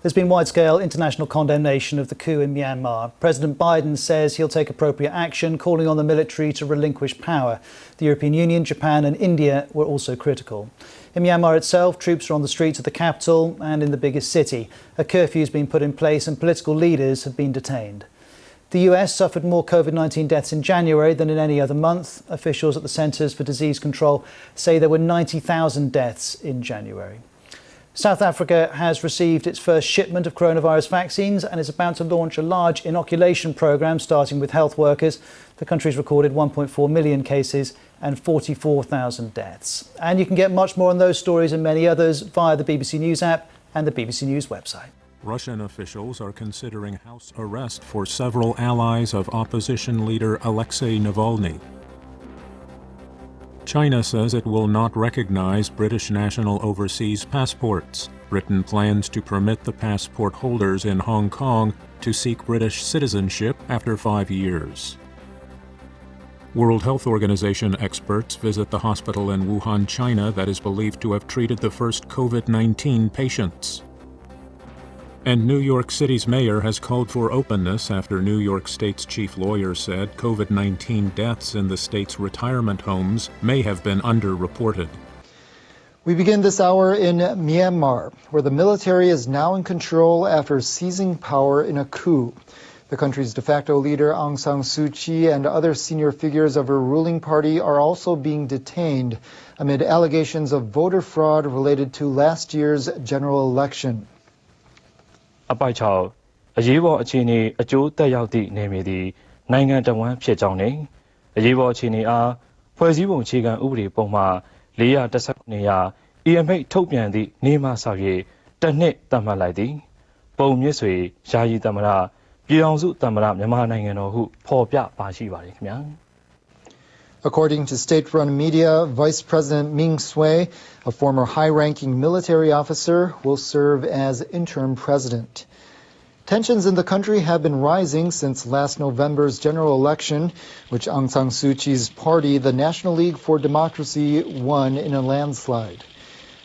There's been wide-scale international condemnation of the coup in Myanmar. President Biden says he'll take appropriate action, calling on the military to relinquish power. The European Union, Japan and India were also critical. In Myanmar itself, troops are on the streets of the capital and in the biggest city. A curfew has been put in place and political leaders have been detained. The US suffered more COVID-19 deaths in January than in any other month. Officials at the Centers for Disease Control say there were 90,000 deaths in January. South Africa has received its first shipment of coronavirus vaccines and is about to launch a large inoculation programme starting with health workers. The country's recorded 1.4 million cases and 44,000 deaths. And you can get much more on those stories and many others via the BBC News app and the BBC News website. Russian officials are considering house arrest for several allies of opposition leader Alexei Navalny. China says it will not recognize British national overseas passports. Britain plans to permit the passport holders in Hong Kong to seek British citizenship after 5 years. World Health Organization experts visit the hospital in Wuhan, China that is believed to have treated the first COVID-19 patients. And New York City's mayor has called for openness after New York State's chief lawyer said COVID-19 deaths in the state's retirement homes may have been underreported. We begin this hour in Myanmar, where the military is now in control after seizing power in a coup. The country's de facto leader Aung San Suu Kyi and other senior figures of her ruling party are also being detained amid allegations of voter fraud related to last year's general election. အပိုက်6အရေးပေါ်အခြေအနေအကျိုးသက်ရောက်သည့်နေမြေသည်နိုင်ငံတော်ဝန်ဖြစ်ကြောင်းနှင့်အရေးပေါ်အခြေအနေအားဖွဲ့စည်းပုံအခြေခံဥပဒေပုံမှ419ရာ EMH ထုတ်ပြန်သည့်နေ့မှစ၍တစ်နှစ်သတ်မှတ်လိုက်သည်ပုံမြင့်ဆွေယာယီသမ္မတပြည်ထောင်စုသမ္မတမြန်မာနိုင်ငံတော်ဟုဖော်ပြပါရှိပါတယ်ခင်ဗျာ According to state-run media, Vice President Ming Sui, a former high-ranking military officer, will serve as interim president. Tensions in the country have been rising since last November's general election, which Aung San Suu Kyi's party, the National League for Democracy, won in a landslide.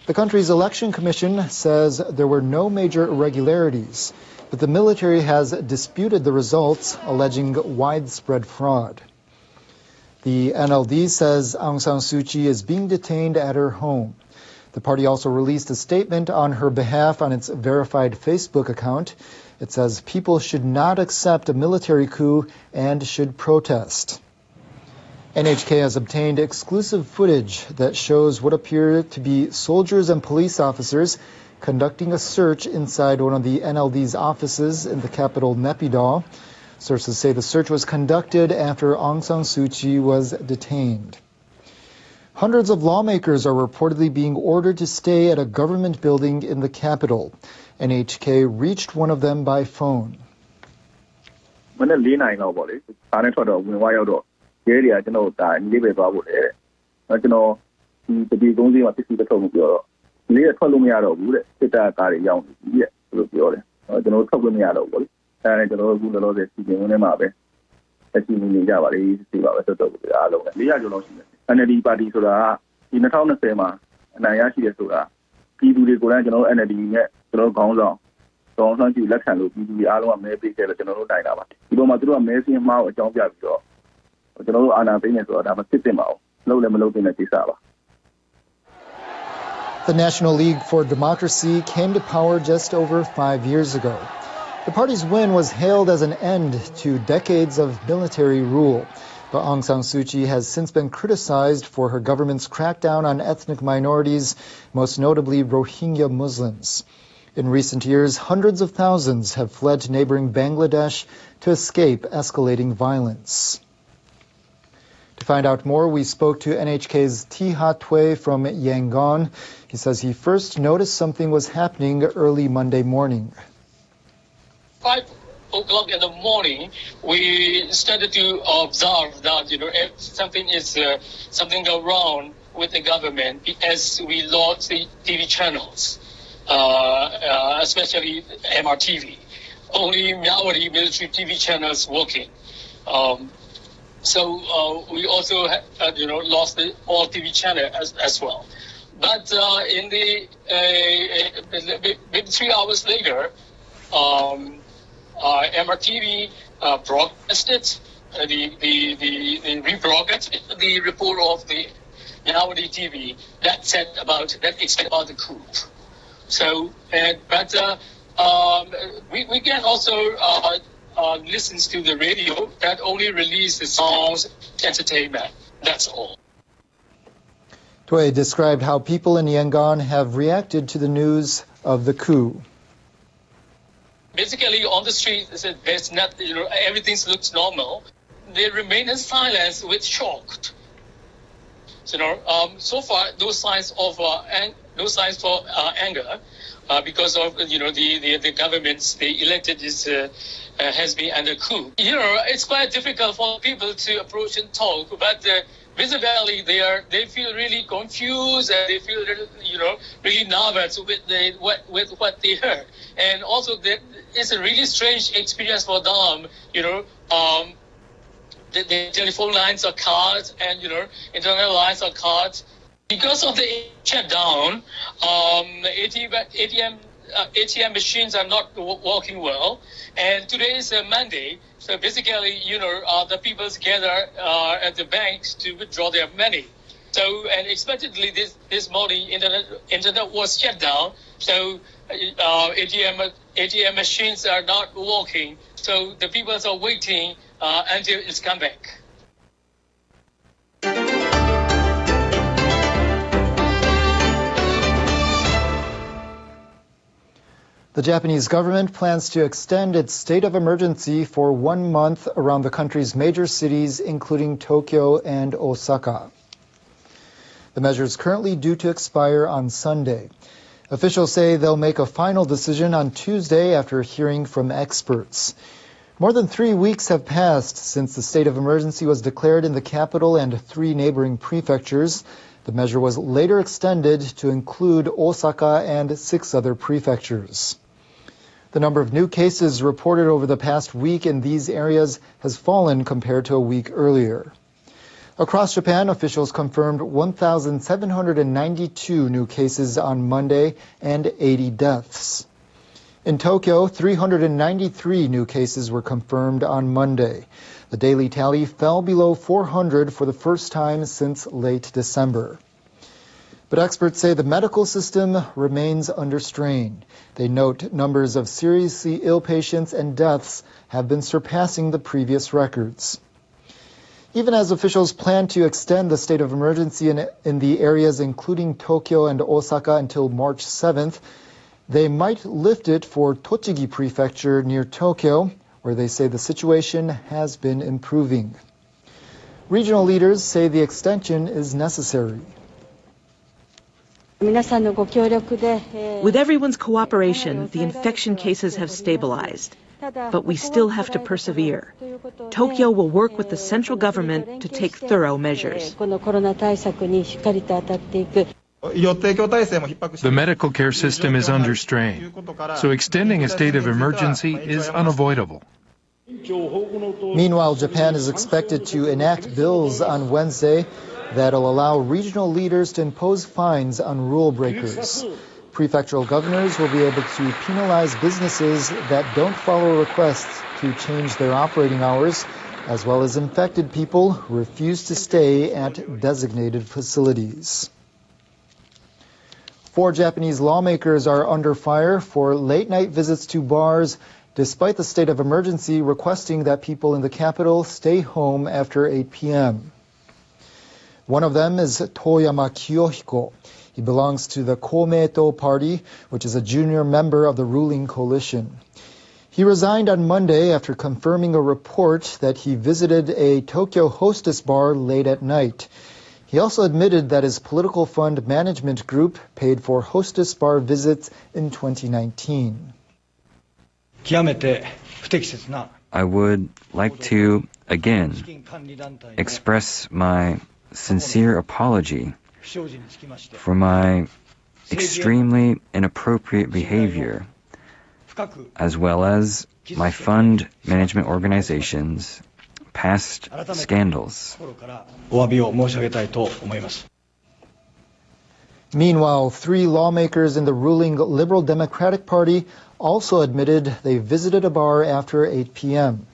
The country's election commission says there were no major irregularities, but the military has disputed the results, alleging widespread fraud. The NLD says Aung San Suu Kyi is being detained at her home. The party also released a statement on her behalf on its verified Facebook account. It says people should not accept a military coup and should protest. NHK has obtained exclusive footage that shows what appear to be soldiers and police officers conducting a search inside one of the NLD's offices in the capital Naypyidaw. Sources say the search was conducted after Aung San Suu Kyi was detained. Hundreds of lawmakers are reportedly being ordered to stay at a government building in the capital. NHK reached one of them by phone. NLD partyဆိုတာဒီ2020မှာအနိုင်ရရှိတယ်ဆိုတာပြည်သူတွေကိုလည်းကျွန်တော်တို့ NLD နဲ့ကျွန်တော်တို့ခေါင်းဆောင်တောင်းဆိုကြည့်လက်ခံလို့ပြည်သူတွေအားလုံးကမဲပေးခဲ့လို့ကျွန်တော်တို့နိုင်တာပါဒီပေါ်မှာသူတို့ကမဲစင်းမှားကိုအကြောင်းပြပြီးတော့ကျွန်တော်တို့အာဏာသိမ်းနေဆိုတာဒါမဖြစ်သင့်ပါဘူးလုပ်လည်းမလုပ်သင့်တဲ့ကိစ္စပါ The National League for Democracy came to power just over 5 years ago. The party's win was hailed as an end to decades of military rule. But Aung San Suu Kyi has since been criticized for her government's crackdown on ethnic minorities, most notably Rohingya Muslims. In recent years, hundreds of thousands have fled to neighboring Bangladesh to escape escalating violence. To find out more, we spoke to NHK's Thi Ha Tway from Yangon. He says he first noticed something was happening early Monday morning. 5 o'clock in the morning, we started to observe that if something go wrong with the government as we lost the TV channels, especially MRTV. Only Myanmar military TV channels working. So we also lost all TV channel as well. But in the maybe 3 hours later, MRTV broadcasted the rebroadcast the report of the Yawadi TV that said about that explained about the coup. So, we can also listen to the radio that only release the songs, entertainment. That's all. Toye described how people in Yangon have reacted to the news of the coup. Basically, on the street, there's not, everything looks normal. They remain in silence with shocked. So far, no signs of anger because of the governments they elected has been under coup. It's quite difficult for people to approach and talk, but visibly they feel really confused and they feel really nervous with what they heard, and also it's a really strange experience for them. The telephone lines are cut and internet lines are cut because of the shutdown. ATM machines are not working well, and today is a Monday. So basically, the people gather at the banks to withdraw their money. So, and expectedly this morning, internet was shut down. So ATM machines are not working. So the people are waiting until it's come back. The Japanese government plans to extend its state of emergency for 1 month around the country's major cities, including Tokyo and Osaka. The measure is currently due to expire on Sunday. Officials say they'll make a final decision on Tuesday after hearing from experts. More than 3 weeks have passed since the state of emergency was declared in the capital and 3 neighboring prefectures. The measure was later extended to include Osaka and 6 other prefectures. The number of new cases reported over the past week in these areas has fallen compared to a week earlier. Across Japan, officials confirmed 1,792 new cases on Monday and 80 deaths. In Tokyo, 393 new cases were confirmed on Monday. The daily tally fell below 400 for the first time since late December. But experts say the medical system remains under strain. They note numbers of seriously ill patients and deaths have been surpassing the previous records. Even as officials plan to extend the state of emergency in the areas including Tokyo and Osaka until March 7th, they might lift it for Tochigi Prefecture near Tokyo, where they say the situation has been improving. Regional leaders say the extension is necessary. With everyone's cooperation, the infection cases have stabilized. But we still have to persevere. Tokyo will work with the central government to take thorough measures. The medical care system is under strain, so extending a state of emergency is unavoidable. Meanwhile, Japan is expected to enact bills on Wednesday that'll allow regional leaders to impose fines on rule breakers. Prefectural governors will be able to penalize businesses that don't follow requests to change their operating hours, as well as infected people who refuse to stay at designated facilities. 4 Japanese lawmakers are under fire for late-night visits to bars, despite the state of emergency requesting that people in the capital stay home after 8 p.m. One of them is Toyama Kiyohiko. He belongs to the Komeito Party, which is a junior member of the ruling coalition. He resigned on Monday after confirming a report that he visited a Tokyo hostess bar late at night. He also admitted that his political fund management group paid for hostess bar visits in 2019. I would like to, again, express my sincere apology for my extremely inappropriate behavior, as well as my fund management organization's past scandals. Meanwhile, 3 lawmakers in the ruling Liberal Democratic Party also admitted they visited a bar after 8 p.m.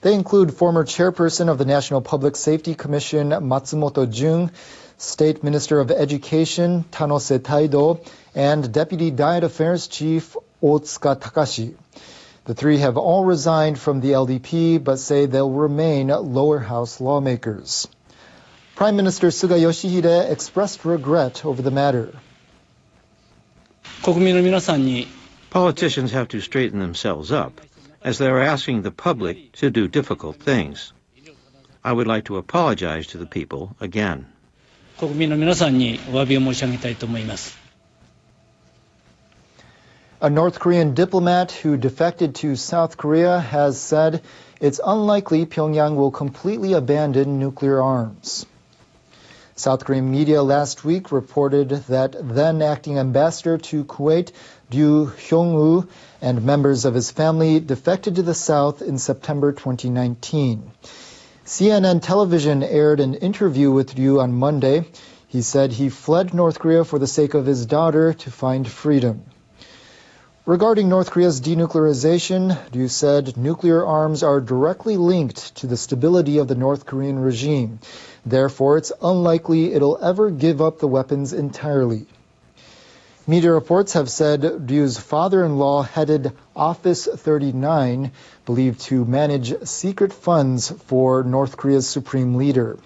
They include former chairperson of the National Public Safety Commission, Matsumoto Jun, State Minister of Education, Tanose Taido, and Deputy Diet Affairs Chief, Otsuka Takashi. The 3 have all resigned from the LDP, but say they'll remain lower house lawmakers. Prime Minister Suga Yoshihide expressed regret over the matter. Politicians have to straighten themselves up, as they are asking the public to do difficult things. I would like to apologize to the people again. A North Korean diplomat who defected to South Korea has said it's unlikely Pyongyang will completely abandon nuclear arms. South Korean media last week reported that then acting ambassador to Kuwait, Ryu Hyung-woo, and members of his family defected to the South in September 2019. CNN television aired an interview with Ryu on Monday. He said he fled North Korea for the sake of his daughter to find freedom. Regarding North Korea's denuclearization, Ryu said nuclear arms are directly linked to the stability of the North Korean regime. Therefore, it's unlikely it'll ever give up the weapons entirely. Media reports have said Ryu's father-in-law headed Office 39, believed to manage secret funds for North Korea's supreme leader.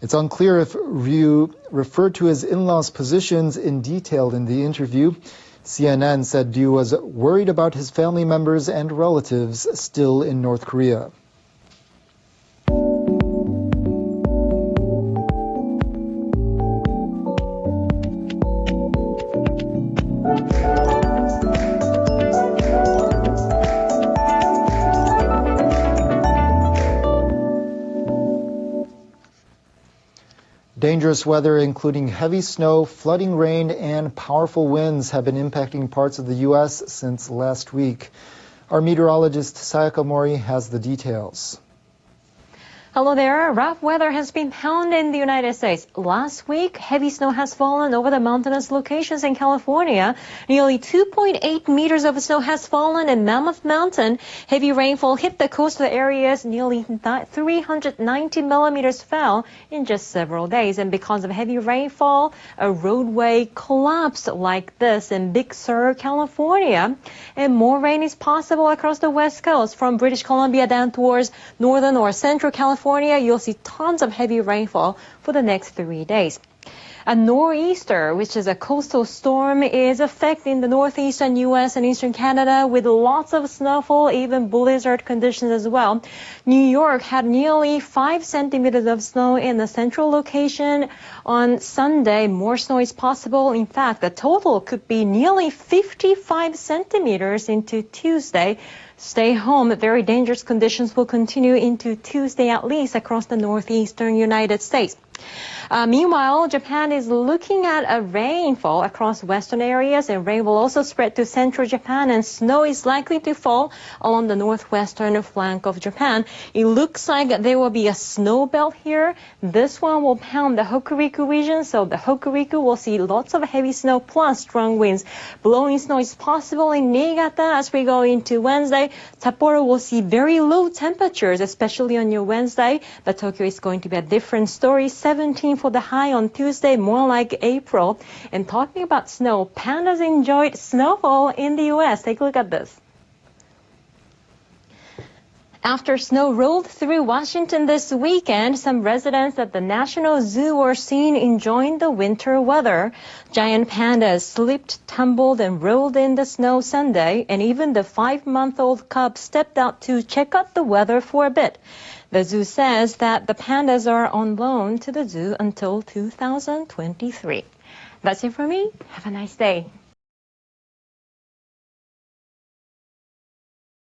It's unclear if Ryu referred to his in-laws' positions in detail in the interview. CNN said Ryu was worried about his family members and relatives still in North Korea. Dangerous weather, including heavy snow, flooding rain, and powerful winds, have been impacting parts of the U.S. since last week. Our meteorologist Sayaka Mori has the details. Hello there. Rough weather has been found in the United States. Last week, heavy snow has fallen over the mountainous locations in California. Nearly 2.8 meters of snow has fallen in Mammoth Mountain. Heavy rainfall hit the coastal areas. Nearly 390 millimeters fell in just several days. And because of heavy rainfall, a roadway collapsed like this in Big Sur, California. And more rain is possible across the West Coast, from British Columbia down towards northern or central California. You'll see tons of heavy rainfall for the next 3 days. A nor'easter, which is a coastal storm, is affecting the northeastern U.S. and eastern Canada with lots of snowfall, even blizzard conditions as well. New York had nearly 5 centimeters of snow in the central location on Sunday. More snow is possible. In fact, the total could be nearly 55 centimeters into Tuesday. Stay home. Very dangerous conditions will continue into Tuesday at least across the northeastern United States. Meanwhile, Japan is looking at a rainfall across western areas, and rain will also spread to central Japan, and snow is likely to fall along the northwestern flank of Japan. It looks like there will be a snow belt here. This one will pound the Hokuriku region, so the Hokuriku will see lots of heavy snow plus strong winds. Blowing snow is possible in Niigata as we go into Wednesday. Sapporo will see very low temperatures, especially on your Wednesday, but Tokyo is going to be a different story. 17 for the high on Tuesday, more like April. And talking about snow, pandas enjoyed snowfall in the U.S. Take a look at this. After snow rolled through Washington this weekend, some residents at the National Zoo were seen enjoying the winter weather. Giant pandas slipped, tumbled, and rolled in the snow Sunday, and even the 5-month-old cub stepped out to check out the weather for a bit. The zoo says that the pandas are on loan to the zoo until 2023. That's it for me. Have a nice day.